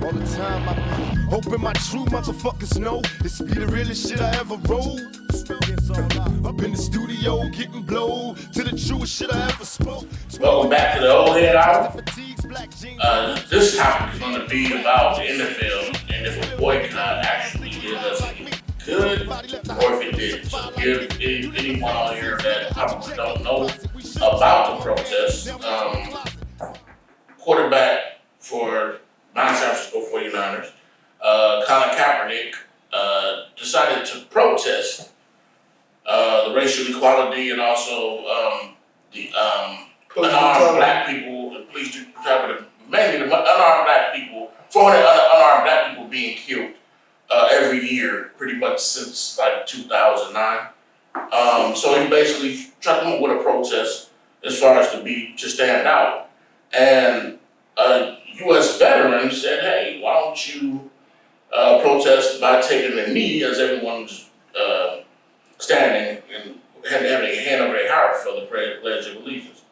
All the time I be hoping my true motherfuckers know this be the realest shit I ever wrote. Up in the studio getting blow to the truest shit I ever spoke. Welcome back to the OldHead Hour. This topic is going to be about the NFL and if a boycott actually did us any good or if it didn't. So if anyone on here that probably don't know about the protest, quarterback for San Francisco 49ers, Colin Kaepernick, decided to protest the racial equality and also the unarmed black people, the police mainly the unarmed black people, 400 unarmed black people being killed every year, pretty much since like 2009. So he basically tried to come up with a protest as far as to stand out. And U.S. veterans said, hey, why don't you protest by taking a knee as everyone's standing and having a hand over their heart for the Pledge of Allegiance.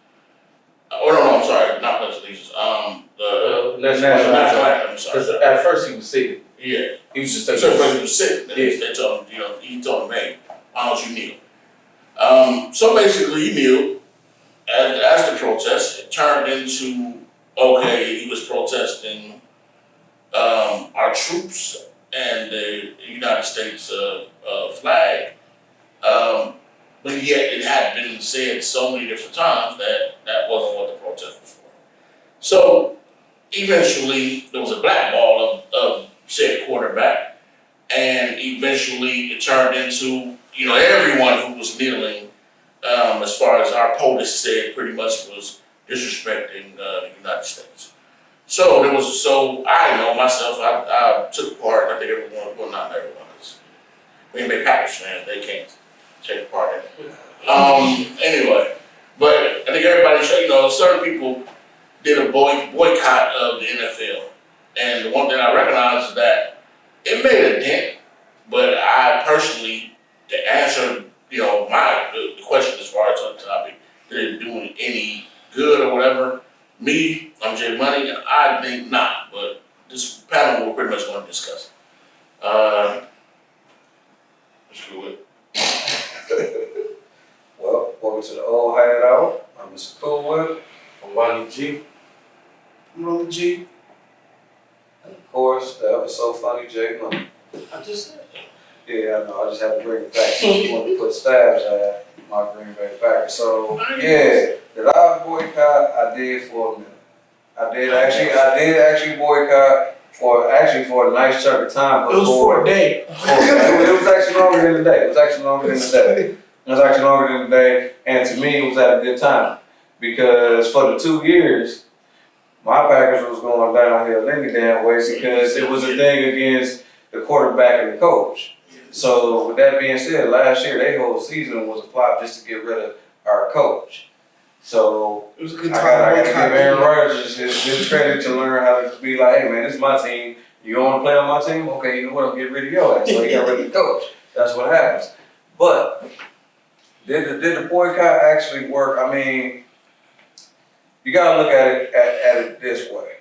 No, I'm sorry, not Pledge of Allegiance. The National Anthem. Because at first he was sitting. Yeah. He was just saying. So first he was sitting. And they told him, he told him, hey, why don't you kneel? So basically he kneeled as the protest. It turned into, okay, he was protesting our troops and the United States flag. But yet it had been said so many different times that that wasn't what the protest was for. So eventually there was a blackball of said quarterback, and eventually it turned into, everyone who was kneeling, as far as our POTUS said, pretty much was disrespecting the United States. So I know myself, I took part. I think everyone, well, not everyone, because Green Bay Packers fans, they can't take part in it. Anyway, but I think everybody should, certain people did a boycott of the NFL. And the one thing I recognize is that it made a dent, but I personally, to answer, the question as far as the topic, did it do any good or whatever? Me, I'm Jay Money, and I think not, but this panel we're pretty much going to discuss it. Let's do it. Well, welcome to the OldHead Hour. I'm Mr. Coolwood. I'm Ronnie G. I'm Rolly G. And of course, the ever so funny Jay Money. I just said Yeah, I know. I just had to bring it back since you want to put stabs at my Green Bay Packers. So, yeah, did I boycott? I did for a minute. I did actually boycott for a nice chunk of time. It was for a day. It was actually longer than the day. It was actually longer than the day. And to me, it was at a good time. Because for the 2 years, my Packers was going downhill any damn way because it was a thing against the quarterback and the coach. So with that being said, last year, their whole season was a flop just to get rid of our coach. So it was a good time. I gotta give Aaron Rodgers his credit to learn how to be like, hey man, this is my team. You don't want to play on my team? Okay, you know what? I'll get rid of your ass. So he got rid of the coach. That's what happens. But did the boycott actually work? I mean, you gotta look at it this way.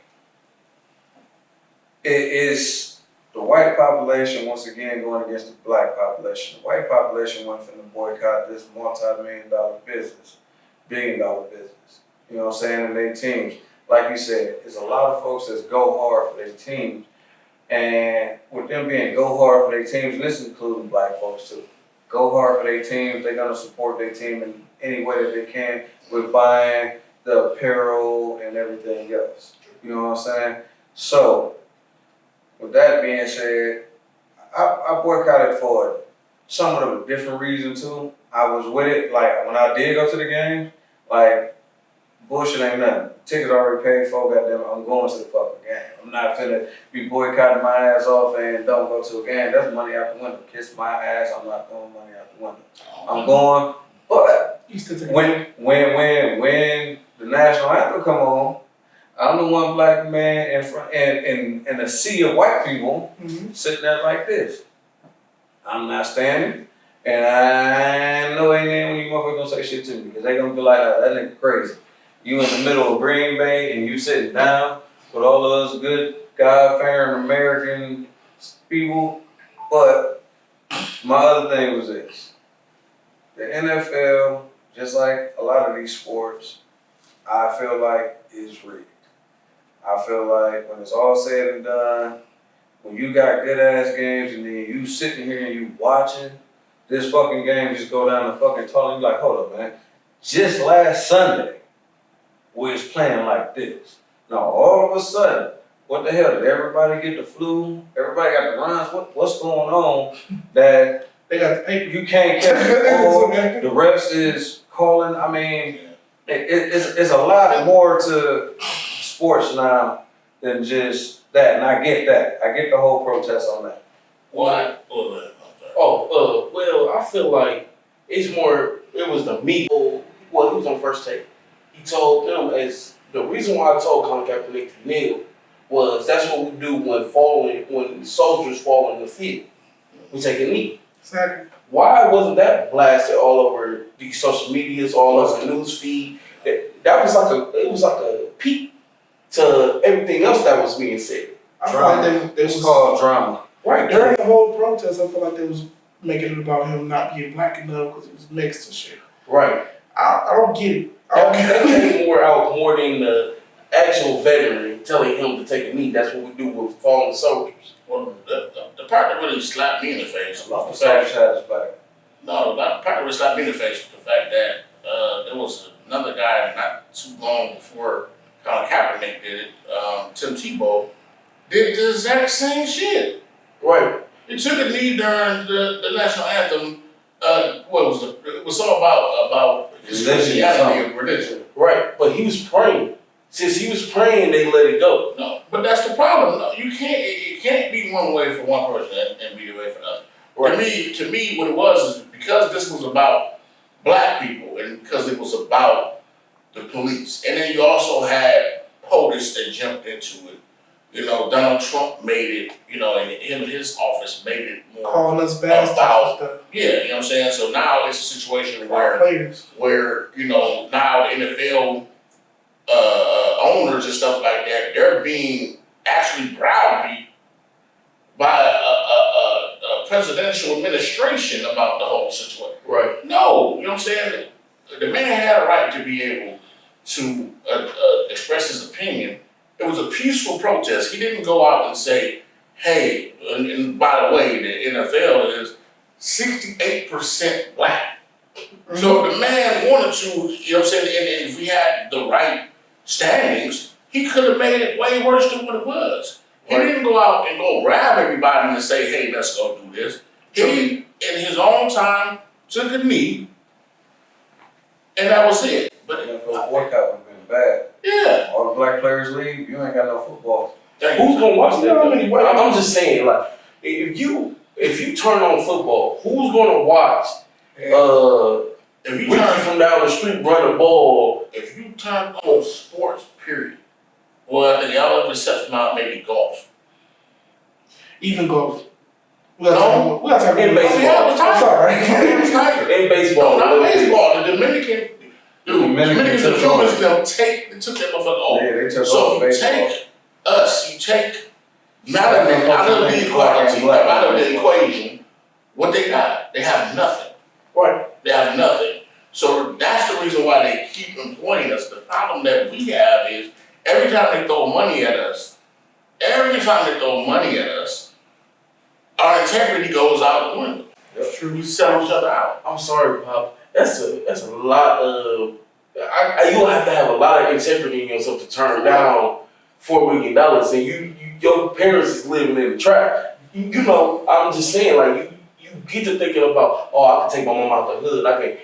It is the white population once again going against the black population. The white population went from the boycott this multi-million-dollar business. Billion-dollar business, you know what I'm saying, and their teams. Like you said, there's a lot of folks that go hard for their teams, and with them being go hard for their teams, and this is including black folks too, go hard for their teams, they're gonna support their team in any way that they can with buying the apparel and everything else, you know what I'm saying? So, with that being said, I boycotted for somewhat of a different reason too. I was with it, like when I did go to the game, like bullshit ain't nothing. Tickets already paid for, goddamn it, I'm going to the fucking game. I'm not finna be boycotting my ass off and don't go to a game. That's money out the window. Kiss my ass, I'm not throwing money out the window. I'm going, but when the national anthem come on, I'm the one black man in front in a sea of white people sitting there like this. I'm not standing. And I know ain't when you motherfuckers gonna say shit to me because they gonna be like, oh, that nigga crazy. You in the middle of Green Bay and you sitting down with all of us good God-fearing American people. But my other thing was this. The NFL, just like a lot of these sports, I feel like is rigged. I feel like when it's all said and done, when you got good ass games and then you sitting here and you watching this fucking game just go down the fucking tunnel, you like, hold up, man. Just last Sunday, we was playing like this. Now all of a sudden, what the hell? Did everybody get the flu? Everybody got the runs? What's going on that They got the paper. you can't catch the ball? The refs is calling. I mean, it's a lot more to sports now than just that, and I get that. I get the whole protest on that. What? Well, I feel like it's more, it was the meat. Well, he was on First Take. He told them, as the reason why I told Colin Kaepernick to kneel was that's what we do when soldiers fall in the field. We take a knee. Exactly. Why wasn't that blasted all over the social medias, all over the news feed? That was like a peak to everything else that was being said. I feel like they It's was called drama. Right. during the whole protest. I feel like they was making it about him not being black enough because he was mixed and shit. Right. I don't get it. I don't That get it. came more than the actual veteran telling him to take a knee. That's what we do with fallen soldiers. Well, the part that really slapped me in the face was the Soldier fact. had his back. No, the part that really slapped me in the face was the fact that there was another guy not too long before Colin Kaepernick did it. Tim Tebow did the exact same shit. Right. He took a knee during the national anthem. It was all about his Christianity and religion. Right. But he was praying. Since he was praying, they let it go. No, but that's the problem. No, it can't be one way for one person and be the way for the other. Right. To me, what it was is because this was about black people and because it was about the police, and then you also had POTUS that jumped into it. You know, Donald Trump made it. You know, and him and his office made it more. Calling us bastards and stuff. Yeah, you know what I'm saying. So now it's a situation Our players. where you know now the NFL owners and stuff like that, they're being actually browbeat by a presidential administration about the whole situation. Right. No, you know what I'm saying? The man had a right to be able to express his opinion. It was a peaceful protest. He didn't go out and say, hey, and by the way, the NFL is 68% black. Mm-hmm. So if the man wanted to, you know what I'm saying, and if we had the right standings, he could have made it way worse than what it was. He didn't go out and go grab everybody and say, hey, let's go do this. He, in his own time, took a knee, and that was it. But NFL boycott would have been bad. yeah. All the black players leave, you ain't got no football. Who's gonna watch that? You know how many white I'm just saying, like, if you turn on football, who's gonna watch? If you Ricky turn from down the street run a ball. if you turn on sports, period. Well, I think y'all ever except not maybe golf. Even golf. We gotta talk In about baseball. Yeah, we're I'm sorry. In baseball. No, not baseball. The Dominican, Dominicans and took Cubans, they took that motherfucker off. Yeah, they took So off you baseball. take us, you take melanin out of the equation. What they got? They have nothing. Right. They have nothing. So that's the reason why they keep employing us. The problem that we have is every time they throw money at us, our integrity goes out the window. That's We sell each other out. I'm sorry, Pop. That's a lot of. You'll have to have a lot of integrity in yourself to turn down $4 million, and your parents is living in the trap. You know, I'm just saying, like you get to thinking about, oh, I can take my mom out the hood. I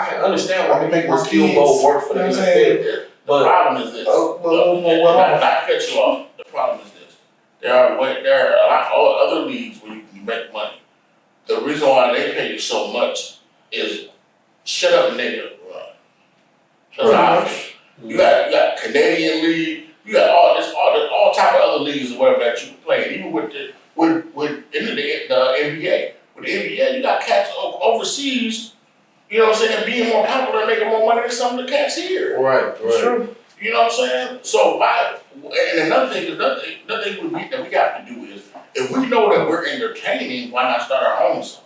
can understand why I can make people my still kids, go work for the you know what I'm saying? NFL. The But problem is this. well, Not to cut you off. The problem is this. There are a lot of other leagues where you can make money. The reason why they pay you so much is shut up, nigga. That's how I feel. You got Canadian league. You got all type of other leagues or whatever that you can play. Even with the NBA. With the NBA, you got cats overseas. You know what I'm saying? Being more popular and making more money than some of the cats here. right. True. You know what I'm saying? So and another thing that we have to do is, if we know that we're entertaining, why not start our own something?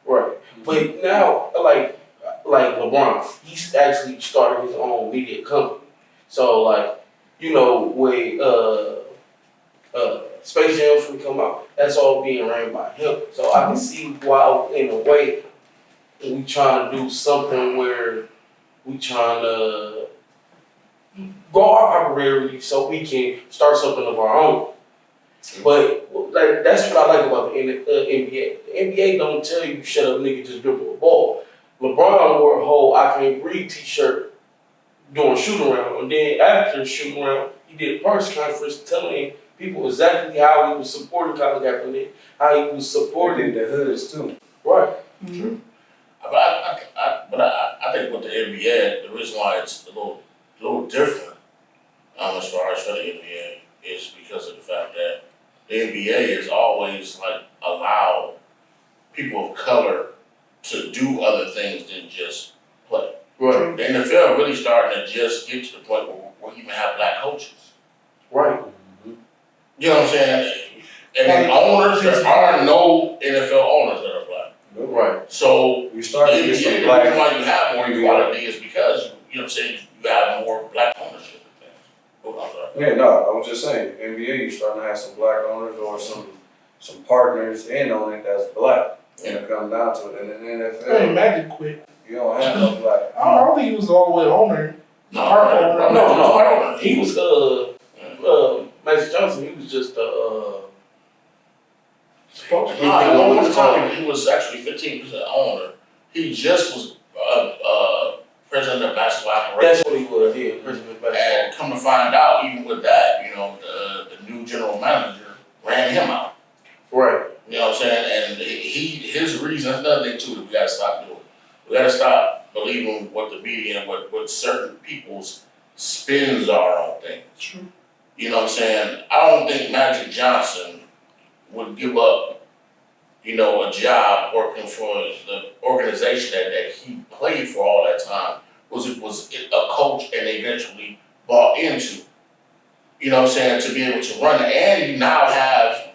Right. But now, like LeBron, he's actually started his own media company. So like, when Space Jam should come out, that's all being ran by him. So I can see why, in a way, we trying to do something where we trying to grow our popularity so we can start something of our own. But like that's what I like about the NBA. The NBA don't tell you shut up, nigga, just dribble a ball. LeBron wore a whole "I Can't Breathe" T-shirt during shoot around, and then after the shoot around, he did a press conference telling people exactly how he was supporting Colin Kaepernick, how he was supporting the hoods too. Right. Mm-hmm. But I think with the NBA, the reason why it's a little different, as far as for the NBA, is because of the fact that the NBA has always like allowed people of color to do other things than just play. Right. The NFL really starting to just get to the point where we even have black coaches. Right. You know what I'm saying? And then owners, there are no NFL owners that are black. Right. So You start to get the some reason black. why you have more equality is because, you know what I'm saying, you have more black ownership and things. Oh, I'm sorry. Yeah, no, I was just saying, NBA, you starting to have some black owners or some partners in on it that's black. When it comes down to it, and in the I mean, NFL, Magic quit. you don't have no black. I don't think he was all the way owner. No. He was Magic Johnson. He was just Supposed to. No, one time he was actually 15% owner. He just was president of basketball operations. That's what he was. Yeah, president of basketball. And come to find out, even with that, the new general manager ran him out. Right. You know what I'm saying? And his reason, that's another thing too that we gotta stop doing. We gotta stop believing what the media and what certain people's spins are on things. True. You know what I'm saying? I don't think Magic Johnson would give up, a job working for the organization that he played for all that time, was a coach and eventually bought into. You know what I'm saying? To be able to run it, and you now have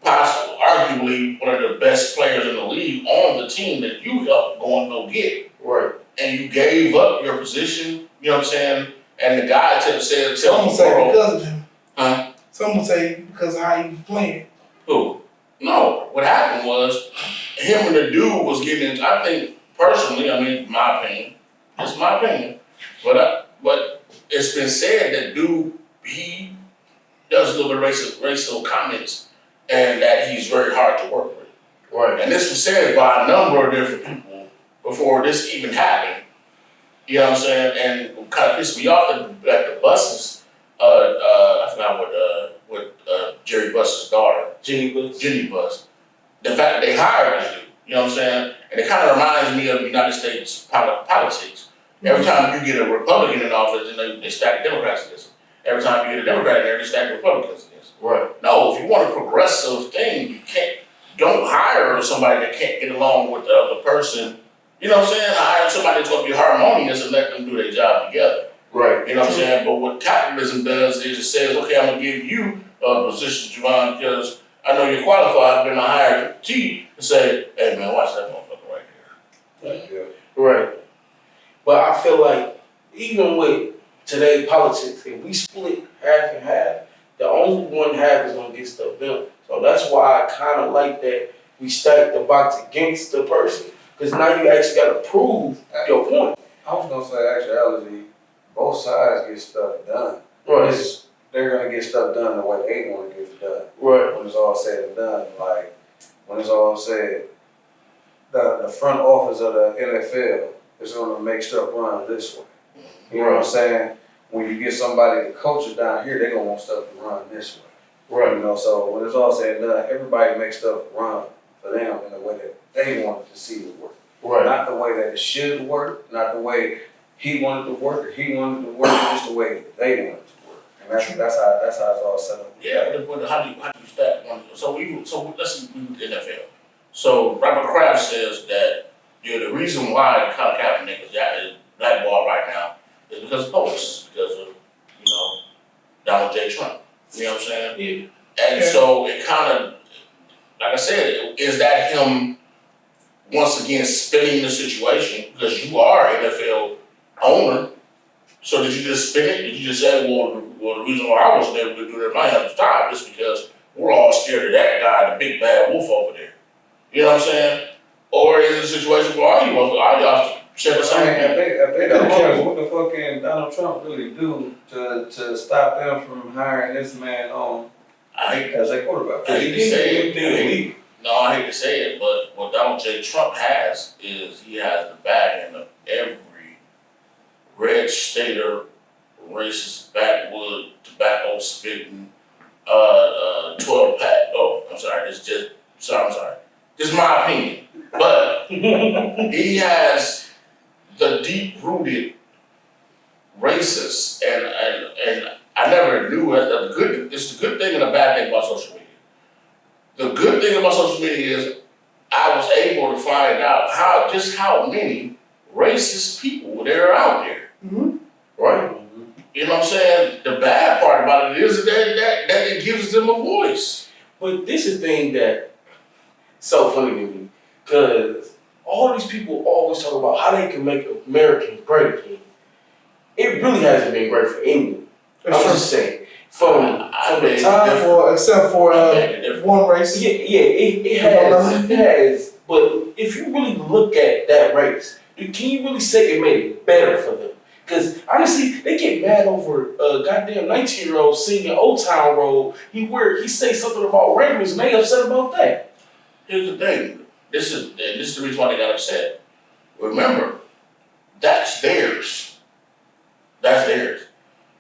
possibly, arguably, one of the best players in the league on the team that you helped go get. Right. And you gave up your position, you know what I'm saying? And the guy said, Some would say because of him. Huh? Some would say because of how he was playing. Who? No. What happened was, him and the dude was getting into, I think, personally, my opinion, just my opinion, but it's been said that dude, he does a little bit of racial comments, and that he's very hard to work with. Right. And this was said by a number of different people before this even happened. You know what I'm saying? And what kind of pissed me off that the buses, I forgot what Jerry Buss's daughter, Jenny Buss, the fact that they hired this dude, you know what I'm saying? And it kind of reminds me of United States politics. Every time you get a Republican in office, they stack the Democrats against them. Every time you get a Democrat in there, they stack the Republicans against them. Right. No, if you want a progressive thing, don't hire somebody that can't get along with the other person. You know what I'm saying? Hire somebody that's going to be harmonious and let them do their job together. Right. You know what I'm saying? But what capitalism does is it says, okay, I'm going to give you a position, Javon, because I know you're qualified, then I hire T and say, hey man, watch that motherfucker right here. Right. But I feel like even with today's politics, if we split half and half, the only one half is gonna get stuff done. So that's why I kind of like that we stack the box against the person, because now you actually got to prove your point. I was gonna say actuality, both sides get stuff done. Right. They're gonna get stuff done the way they want to get it done. Right. When it's all said and done, like when it's all said, the front office of the NFL is gonna make stuff run this way. You know what I'm saying? When you get somebody to coach it down here, they're gonna want stuff to run this way. Right. So when it's all said and done, everybody makes stuff run for them in the way that they wanted to see it work. Right. Not the way that it should work, not the way he wanted to work or he wanted to work, just the way they wanted to work. And that's how it's all set up. Yeah, but how do you stack one? So let's do the NFL. So Robert Kraft says that the reason why Colin Kaepernick is blackballed right now It's because of police, because of, Donald J. Trump. You know what I'm saying? Yeah. And so it kind of, like I said, is that him once again spinning the situation? Because you are an NFL owner. So did you just spin it? Did you just say, well, the reason why I wasn't able to do that at my house time is because we're all scared of that guy, the big bad wolf over there. You know what I'm saying? Or is it a situation where all y'all share the I same mean, thing? if they don't care, what the fuck can Donald Trump really do to stop them from hiring this man on as a quarterback? I hate to say it. Illegal. No, I hate to say it, but what Donald J. Trump has is he has the back end of every red stater, racist, backwood, tobacco spitting, 12 pack. Oh, I'm sorry. I'm sorry. This is my opinion. But he has the deep-rooted racist, and I never knew it. It's the good thing and the bad thing about social media. The good thing about social media is I was able to find out how many racist people there are out there. Mm-hmm. Right? You know what I'm saying? The bad part about it is that it gives them a voice. But this is the thing that's so funny to me, because all these people always talk about how they can make Americans great again. It really hasn't been great for anyone. I'm just saying. From the time, Well, except for one race. it has. But if you really look at that race, can you really say it made it better for them? Because honestly, they get mad over a goddamn 19-year-old singing Old Town Road. He say something about regulars and they upset about that. Here's the thing. This is the reason why they got upset. Remember, that's theirs. That's theirs.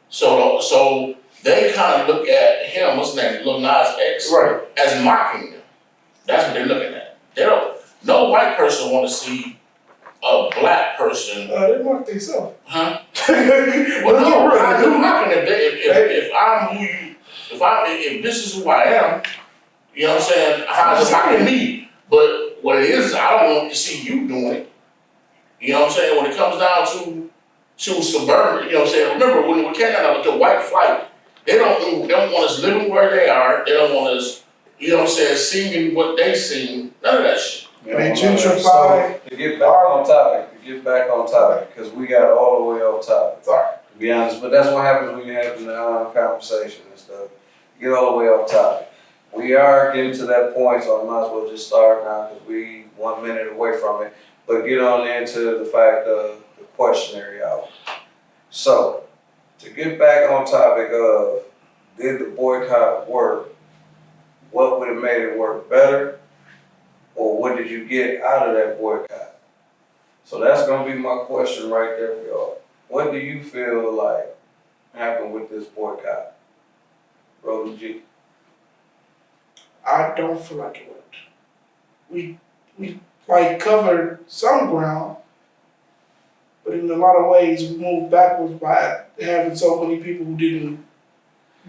So they kind of look at him, what's his name, Lil Nas X, Right. as mocking them. That's what they're looking at. No white person want to see a black person. They mock themselves. Huh? Well, no, I'm mocking them. If this is who I am, you know what I'm saying? How's it mocking me? But what it is I don't want to see you doing it. You know what I'm saying? When it comes down to suburban, you know what I'm saying? Remember when we came down with the white flight, they don't want us living where they are. They don't want us, you know what I'm saying, singing what they sing. None of that shit. And they gentrify. To get back on topic, because we got all the way off topic. Sorry. To be honest, but that's what happens when you're having a conversation and stuff. You get all the way off topic. We are getting to that point, so I might as well just start now because we 1 minute away from it. But get on into the fact of the questionnaire hour. So, to get back on topic of did the boycott work? What would have made it work better? Or what did you get out of that boycott? So that's gonna be my question right there for y'all. What do you feel like happened with this boycott? Roland G. I don't feel like it worked. We like covered some ground, but in a lot of ways we moved backwards by having so many people who didn't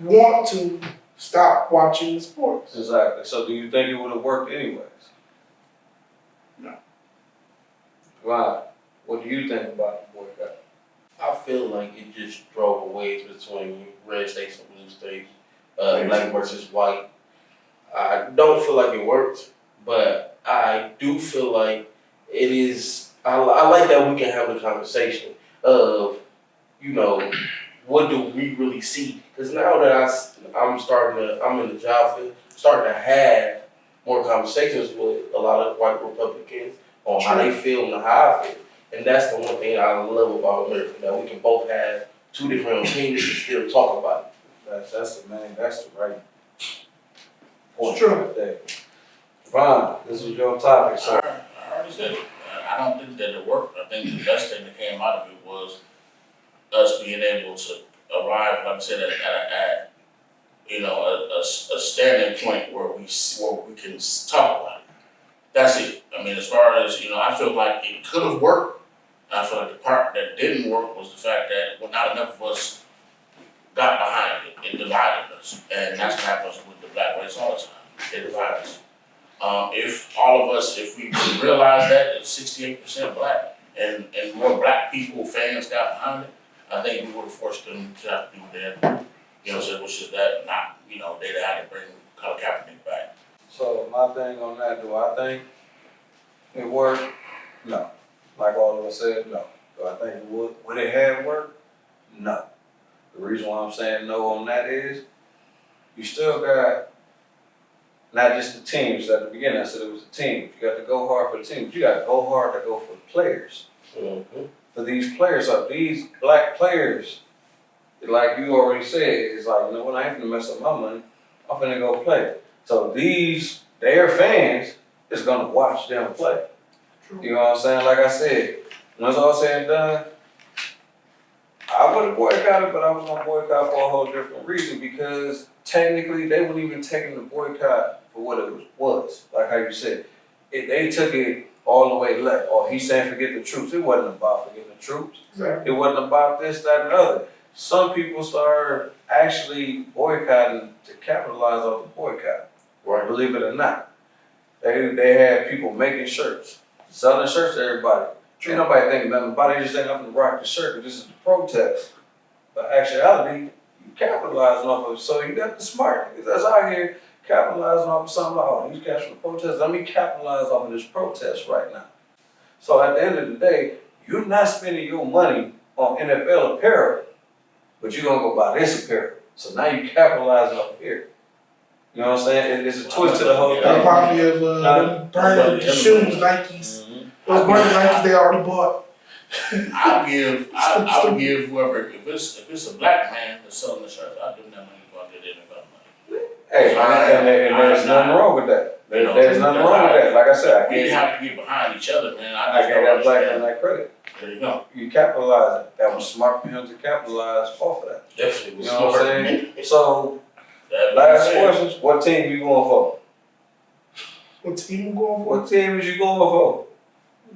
want to stop watching the sports. Exactly. So do you think it would have worked anyways? No. Why? What do you think about the boycott? I feel like it just drove a wedge between red states and blue states, black versus white. I don't feel like it worked, but I do feel like it is. I like that we can have a conversation of, what do we really see? Because now that I'm in the job field, starting to have more conversations with a lot of white Republicans on how they feel and how I feel. And that's the one thing I love about America, that we can both have two different opinions and still talk about it. That's the right point. Sure. Right there. Ron, this was your topic, so. I already said it. I don't think that it worked. I think the best thing that came out of it was us being able to arrive, like I said, at a standing point where we can talk about it. That's it. I mean, as far as, I feel like it could have worked. I feel like the part that didn't work was the fact that not enough of us got behind it. It divided us. And that's what happens with the black race all the time. It divides us. If we realize that it's 68% black and more black people, fans got behind it, I think we would have forced them to have to do that. You know, so which is that not, you know, they'd had to bring Colin Kaepernick back. So my thing on that, do I think it worked? No. Like all of us said, no. Do I think it would it have worked? No. The reason why I'm saying no on that is you still got not just the teams. At the beginning, I said it was the team. You got to go hard for the team, but you got to go hard to go for the players. Mm-hmm. For these players, so these black players, like you already said, it's like, you know what, I ain't gonna mess up my money. I'm finna go play. So their fans is gonna watch them play. True. You know what I'm saying? Like I said, when it's all said and done, I would have boycotted, but I was gonna boycott for a whole different reason because technically they weren't even taking the boycott for what it was. Like how you said, they took it all the way left. Or he's saying forget the troops. It wasn't about forgetting the troops. Exactly. It wasn't about this, that, and the other. Some people started actually boycotting to capitalize off the boycott. Right. Believe it or not. They had people making shirts, selling shirts to everybody. Ain't nobody thinking nothing about it. They just think I'm gonna rock the shirt, but this is the protest. But actuality, you capitalizing off of it. So you got the smart niggas that's out here capitalizing off of something like, oh, these cats from the protest. Let me capitalize off of this protest right now. So at the end of the day, you're not spending your money on NFL apparel, but you're gonna go buy this apparel. So now you capitalizing off here. You know what I'm saying? It's a twist to the whole That thing. remind me of them burning the shoes, Nikes. Those burning Nikes they already bought. I would give whoever, if it's a black man that's selling the shirts, I'd give them that money before I get NFL money. Hey, and there's nothing wrong with that. There's nothing wrong with that. Like I said, We have to get behind each other, man. I gave that black man that credit. There you go. You capitalize it. That was smart for him to capitalize off of that. Definitely was You know what I'm smart. saying? So, That last being said, questions, what team you going for? What team you going for? What team is you going for?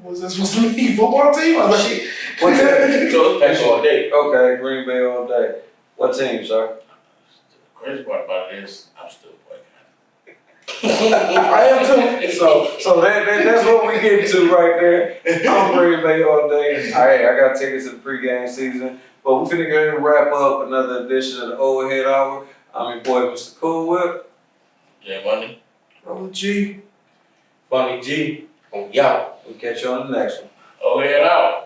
Was this supposed to be football team? I was like, What team? So that's all day. Okay, Green Bay all day. What team, sir? the crazy part about it is, I'm still boycotting. I am too. So that's what we get to right there. I'm Green Bay all day. All right, I got tickets to the pregame season. But we're finna go ahead and wrap up another edition of the OldHead Hour. I'm your boy, Mr. Cool Whip. Jay Money. Roll G. Funny G. On y'all. We'll catch you on the next one. OldHead Hour.